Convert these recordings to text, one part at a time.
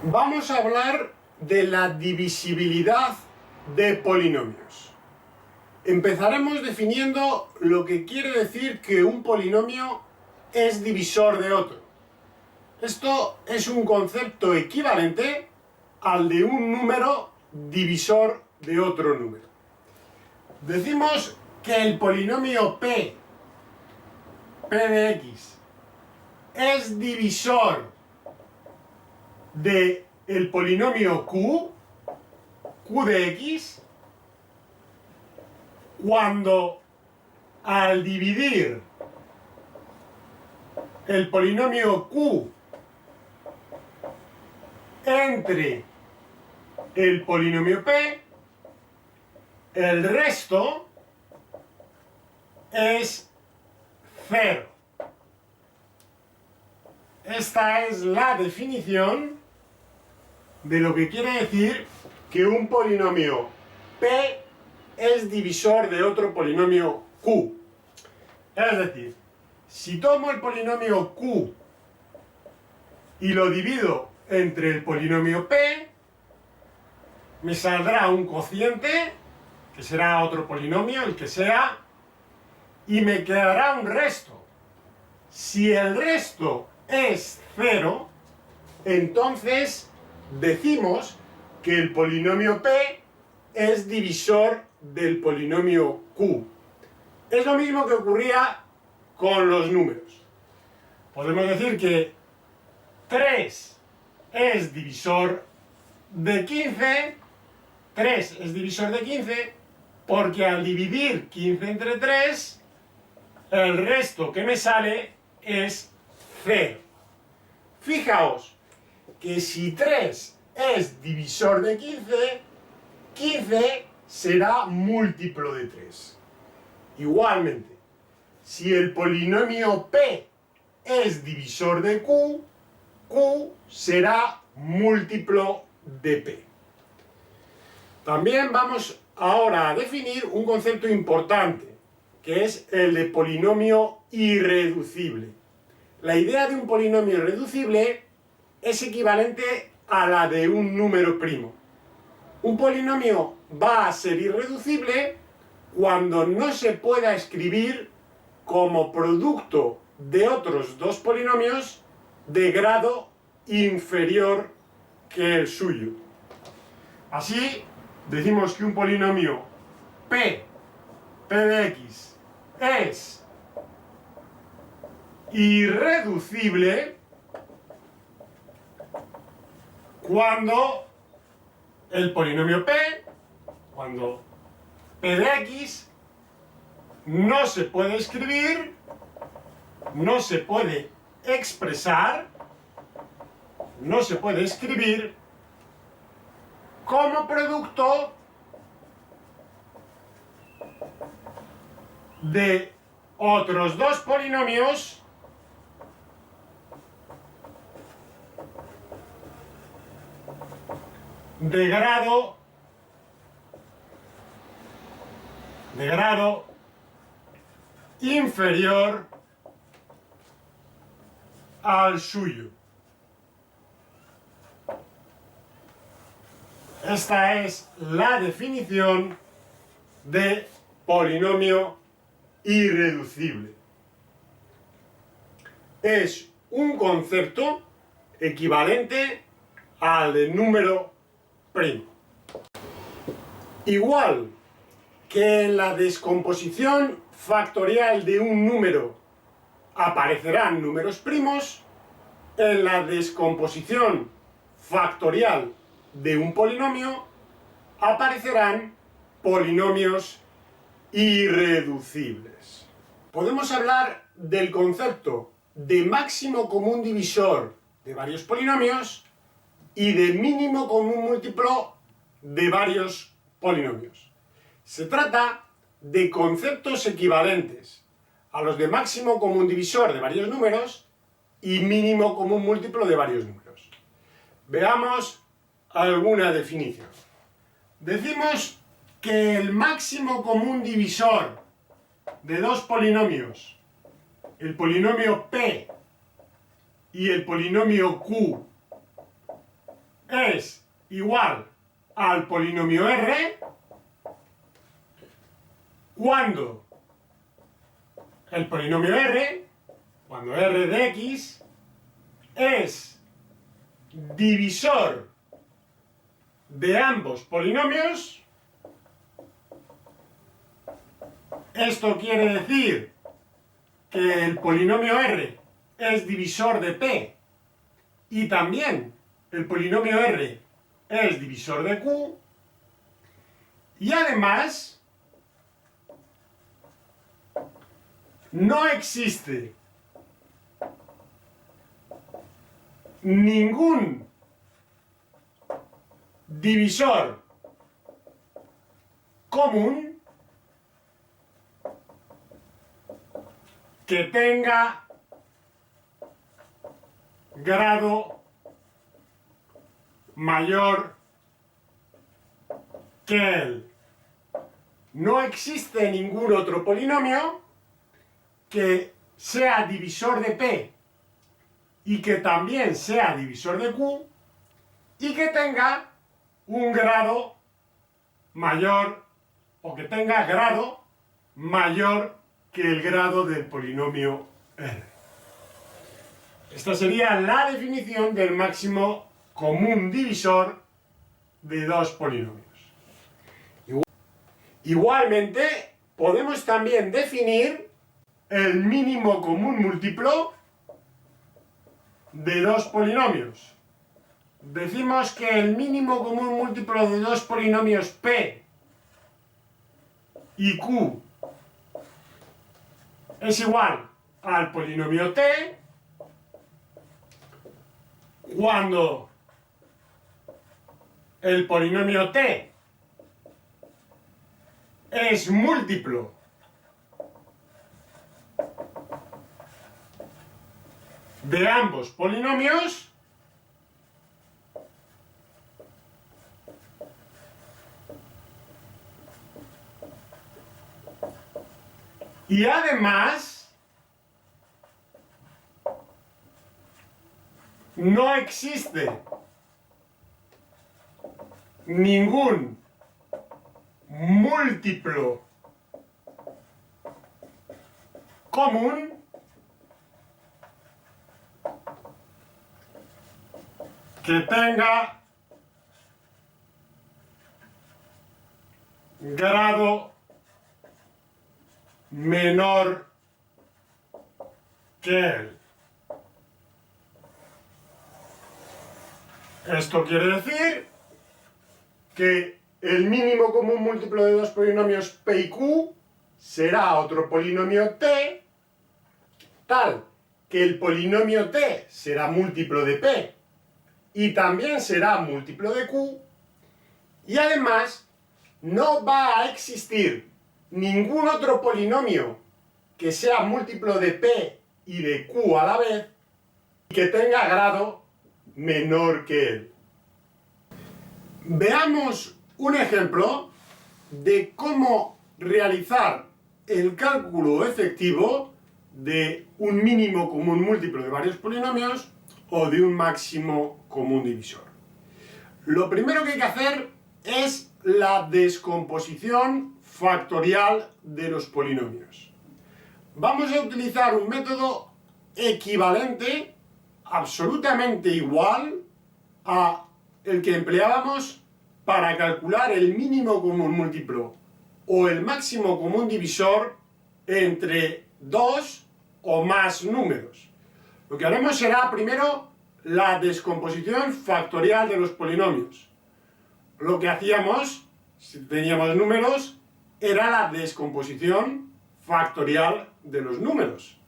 Vamos a hablar de la divisibilidad de polinomios. Empezaremos definiendo lo que quiere decir que un polinomio es divisor de otro. Esto es un concepto equivalente al de un número divisor de otro número. Decimos que el polinomio P de X, es divisor del polinomio Q de X, cuando al dividir el polinomio Q entre el polinomio P, el resto es 0. Esta es la definición de lo que quiere decir que un polinomio P es divisor de otro polinomio Q. Es decir, si tomo el polinomio Q y lo divido entre el polinomio P, me saldrá un cociente, que será otro polinomio, el que sea, y me quedará un resto. Si el resto es 0, entonces decimos que el polinomio P es divisor del polinomio Q. Es lo mismo que ocurría con los números. Podemos decir que 3 es divisor de 15, 3 es divisor de 15, porque al dividir 15 entre 3, el resto que me sale es 0. Fijaos que si 3 es divisor de 15, 15 será múltiplo de 3. Igualmente, si el polinomio P es divisor de Q, Q será múltiplo de P. También vamos ahora a definir un concepto importante, que es el de polinomio irreducible. La idea de un polinomio irreducible es equivalente a la de un número primo. Un polinomio va a ser irreducible cuando no se pueda escribir como producto de otros dos polinomios de grado inferior que el suyo. Así, decimos que un polinomio P de X es irreducible cuando el polinomio P, cuando P de X no se puede escribir, no se puede expresar, no se puede escribir como producto de otros dos polinomios de grado inferior al suyo. Esta es la definición de polinomio irreducible. Es un concepto equivalente al de número primo. Igual que en la descomposición factorial de un número aparecerán números primos, en la descomposición factorial de un polinomio aparecerán polinomios irreducibles. Podemos hablar del concepto de máximo común divisor de varios polinomios y de mínimo común múltiplo de varios polinomios. Se trata de conceptos equivalentes a los de máximo común divisor de varios números y mínimo común múltiplo de varios números. Veamos alguna definición. Decimos que el máximo común divisor de dos polinomios, el polinomio P y el polinomio Q, es igual al polinomio R cuando el polinomio R, cuando R de X, es divisor de ambos polinomios. Esto quiere decir que el polinomio R es divisor de P y también el polinomio R es divisor de Q, y además no existe ningún divisor común que tenga grado mayor que él. No existe ningún otro polinomio que sea divisor de P y que también sea divisor de Q y que tenga un grado mayor o que tenga grado mayor que el grado del polinomio R. Esta sería la definición del máximo común divisor de dos polinomios. Igualmente, podemos también definir el mínimo común múltiplo de dos polinomios. Decimos que el mínimo común múltiplo de dos polinomios P y Q es igual al polinomio T cuando el polinomio T es múltiplo de ambos polinomios y además no existe ningún múltiplo común que tenga grado menor que él. Esto quiere decir que el mínimo común múltiplo de dos polinomios P y Q será otro polinomio T, tal que el polinomio T será múltiplo de P y también será múltiplo de Q, y además no va a existir ningún otro polinomio que sea múltiplo de P y de Q a la vez y que tenga grado menor que él. Veamos un ejemplo de cómo realizar el cálculo efectivo de un mínimo común múltiplo de varios polinomios o de un máximo común divisor. Lo primero que hay que hacer es la descomposición factorial de los polinomios. Vamos a utilizar un método equivalente, absolutamente igual a el que empleábamos para calcular el mínimo común múltiplo o el máximo común divisor entre dos o más números. Lo que haremos será primero la descomposición factorial de los polinomios. Lo que hacíamos, si teníamos números, era la descomposición factorial de los números.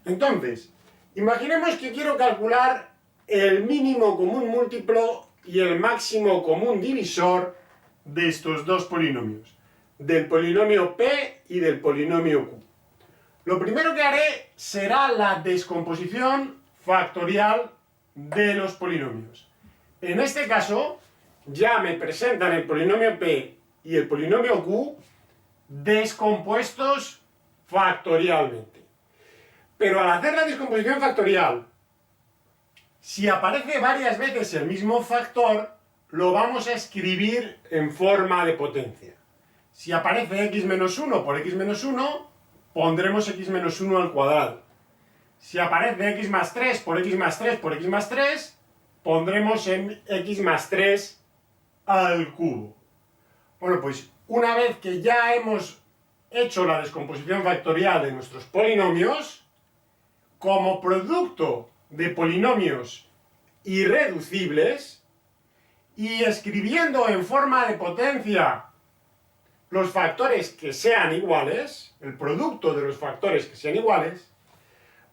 Entonces, imaginemos que quiero calcular el mínimo común múltiplo y el máximo común divisor de estos dos polinomios, del polinomio P y del polinomio Q. Lo primero que haré será la descomposición factorial de los polinomios. En este caso, ya me presentan el polinomio P y el polinomio Q descompuestos factorialmente. Pero al hacer la descomposición factorial Si aparece varias veces el mismo factor, lo vamos a escribir en forma de potencia. Si aparece x menos 1 por x menos 1, pondremos x menos 1 al cuadrado. Si aparece x más 3 por x más 3 por x más 3, pondremos en x más 3 al cubo. Bueno, pues una vez que ya hemos hecho la descomposición factorial de nuestros polinomios, como producto de polinomios irreducibles, y escribiendo en forma de potencia los factores que sean iguales, el producto de los factores que sean iguales,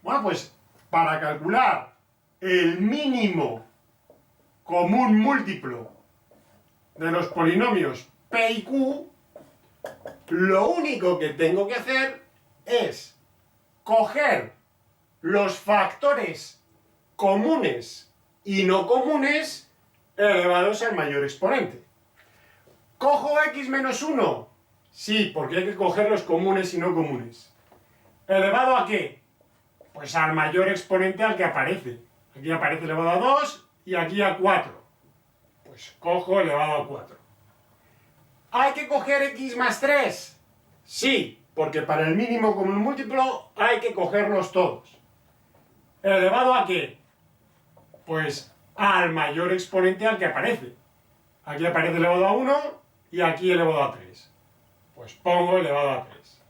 bueno, pues para calcular el mínimo común múltiplo de los polinomios P y Q, lo único que tengo que hacer es coger los factores comunes y no comunes elevados al mayor exponente. ¿Cojo x menos 1? Sí, porque hay que coger los comunes y no comunes. ¿Elevado a qué? Pues al mayor exponente al que aparece. Aquí aparece elevado a 2 y aquí a 4. Pues cojo elevado a 4. ¿Hay que coger x más 3? Sí, porque para el mínimo común múltiplo hay que cogerlos todos. ¿Elevado a qué? Pues al mayor exponente al que aparece. Aquí aparece elevado a 1 y aquí elevado a 3. Pues pongo elevado a 3.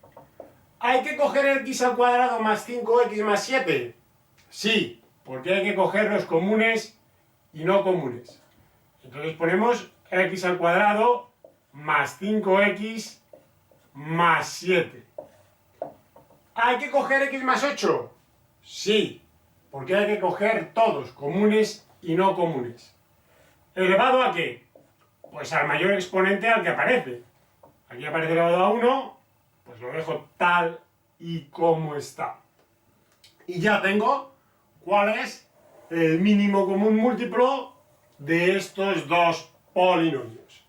¿Hay que coger x al cuadrado más 5x más 7? Sí, porque hay que coger los comunes y no comunes. Entonces ponemos x al cuadrado más 5x más 7. ¿Hay que coger x más 8? Sí, porque hay que coger todos, comunes y no comunes. ¿Elevado a qué? Pues al mayor exponente al que aparece. Aquí aparece elevado a 1, pues lo dejo tal y como está. Y ya tengo cuál es el mínimo común múltiplo de estos dos polinomios.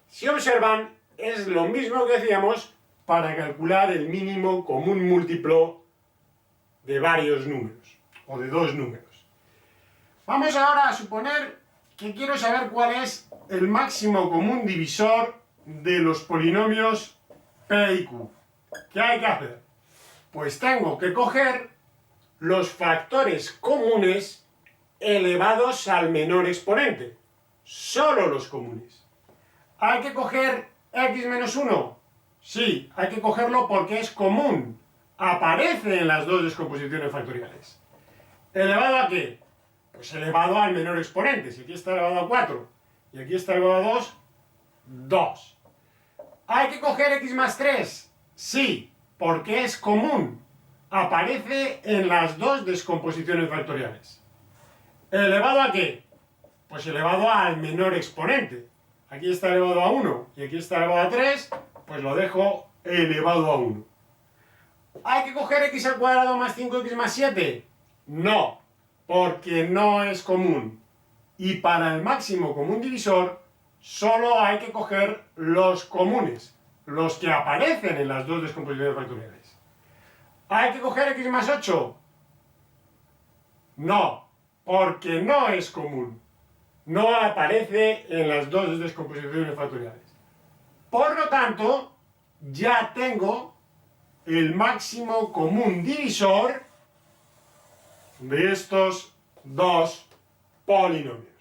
Si observan, es lo mismo que hacíamos para calcular el mínimo común múltiplo de varios números, o de dos números. Vamos ahora a suponer que quiero saber cuál es el máximo común divisor de los polinomios P y Q. ¿Qué hay que hacer? Pues tengo que coger los factores comunes elevados al menor exponente. Solo los comunes. ¿Hay que coger x menos 1? Sí, hay que cogerlo porque es común. Aparece en las dos descomposiciones factoriales. ¿Elevado a qué? Pues elevado al menor exponente. Si aquí está elevado a 4 y aquí está elevado a 2, 2. ¿Hay que coger x más 3? Sí, porque es común. Aparece en las dos descomposiciones factoriales. ¿Elevado a qué? Pues elevado al menor exponente. Aquí está elevado a 1 y aquí está elevado a 3, pues lo dejo elevado a 1. ¿Hay que coger x al cuadrado más 5x más 7? No, porque no es común. Y para el máximo común divisor, solo hay que coger los comunes, los que aparecen en las dos descomposiciones factoriales. ¿Hay que coger x más 8? No, porque no es común. No aparece en las dos descomposiciones factoriales. Por lo tanto, ya tengo el máximo común divisor de estos dos polinomios.